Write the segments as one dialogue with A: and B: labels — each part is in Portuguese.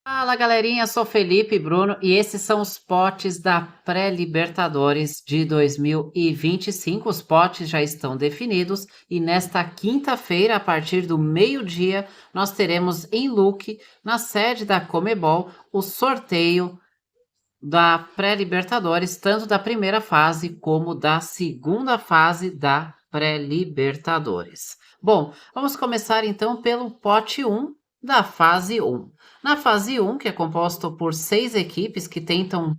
A: Fala galerinha, sou Felipe Bruno e esses são os potes da Pré-Libertadores de 2025. Os potes já estão definidos e nesta quinta-feira, a partir do meio-dia, nós teremos em Luque, na sede da Comebol, o sorteio da Pré-Libertadores, tanto da primeira fase como da segunda fase da Pré-Libertadores. Bom, vamos começar então pelo pote um da fase um. Na fase um, que é composto por 6 equipes que tentam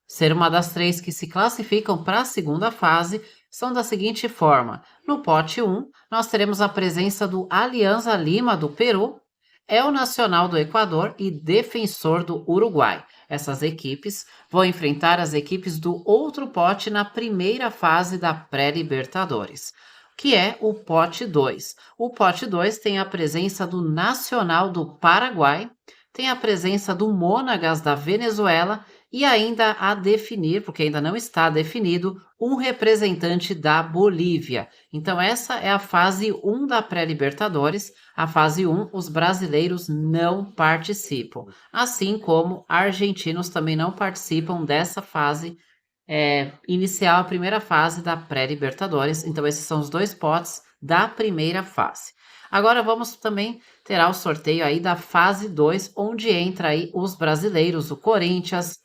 A: ser uma das 3 que se classificam para a segunda fase, são da seguinte forma: no pote um, nós teremos a presença do Alianza Lima do Peru, El Nacional do Equador e Defensor do Uruguai. Essas equipes vão enfrentar as equipes do outro pote na primeira fase da Pré-Libertadores, que é o pote 2. O pote 2 tem a presença do Nacional do Paraguai, tem a presença do Mônagas da Venezuela e ainda a definir, porque ainda não está definido, um representante da Bolívia. Então essa é a fase 1 da Pré-Libertadores. A fase 1, os brasileiros não participam, assim como argentinos também não participam dessa fase inicial, a primeira fase da Pré-Libertadores. Então esses são os dois potes da primeira fase. Agora vamos também ter o sorteio aí da fase 2, onde entra aí os brasileiros, o Corinthians,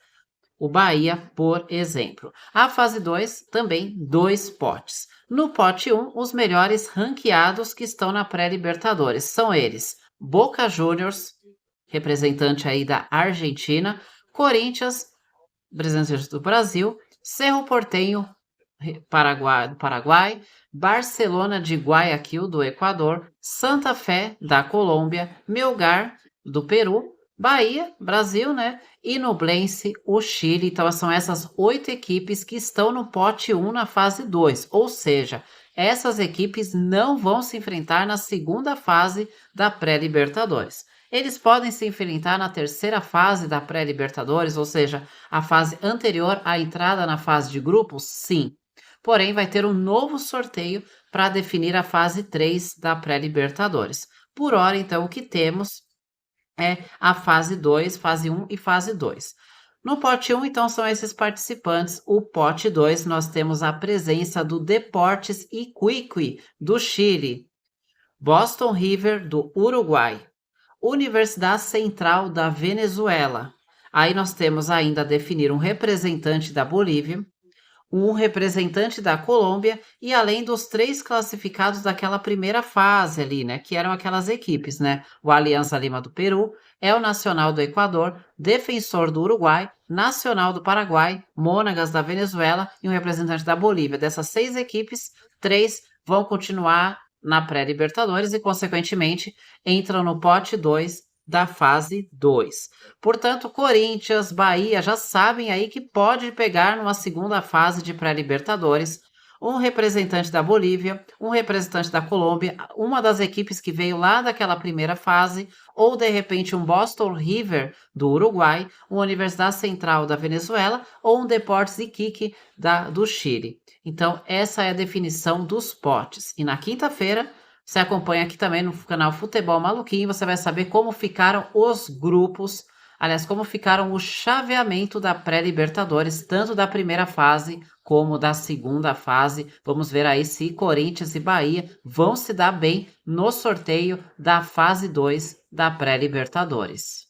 A: o Bahia, por exemplo. A fase 2 também 2 potes. No pote 1, os melhores ranqueados que estão na Pré-Libertadores são eles: Boca Juniors, representante aí da Argentina, Corinthians, representante do Brasil, Cerro Porteño, do Paraguai, Barcelona de Guayaquil, do Equador, Santa Fé, da Colômbia, Melgar, do Peru, Bahia, Brasil, né? E Nublense, o Chile. Então, são essas 8 equipes que estão no pote 1 na fase 2. Ou seja, essas equipes não vão se enfrentar na segunda fase da Pré-Libertadores. Eles podem se enfrentar na terceira fase da Pré-Libertadores, ou seja, a fase anterior à entrada na fase de grupos? Sim. Porém, vai ter um novo sorteio para definir a fase 3 da Pré-Libertadores. Por hora, então, o que temos é a fase 2, fase 1 e fase 2. No pote 1, então, são esses participantes. O pote 2, nós temos a presença do Deportes Iquique, do Chile, Boston River, do Uruguai, Universidade Central da Venezuela. Aí nós temos ainda a definir um representante da Bolívia, um representante da Colômbia e além dos 3 classificados daquela primeira fase ali, né, que eram aquelas equipes, né, o Alianza Lima do Peru, El Nacional do Equador, Defensor do Uruguai, Nacional do Paraguai, Mônagas da Venezuela e um representante da Bolívia. Dessas 6 equipes, 3 vão continuar na pré-Libertadores e, consequentemente, entram no pote 2 da fase 2. Portanto, Corinthians, Bahia já sabem aí que pode pegar numa segunda fase de pré-Libertadores um representante da Bolívia, um representante da Colômbia, uma das equipes que veio lá daquela primeira fase, ou de repente um Boston River do Uruguai, uma Universidade Central da Venezuela ou um Deportes Iquique do Chile. Então, essa é a definição dos potes. E na quinta-feira, você acompanha aqui também no canal Futebol Maluquinho, você vai saber como ficaram os grupos, aliás, como ficaram o chaveamento da pré-Libertadores, tanto da primeira fase como da segunda fase. Vamos ver aí se Corinthians e Bahia vão se dar bem no sorteio da fase 2 da pré-Libertadores.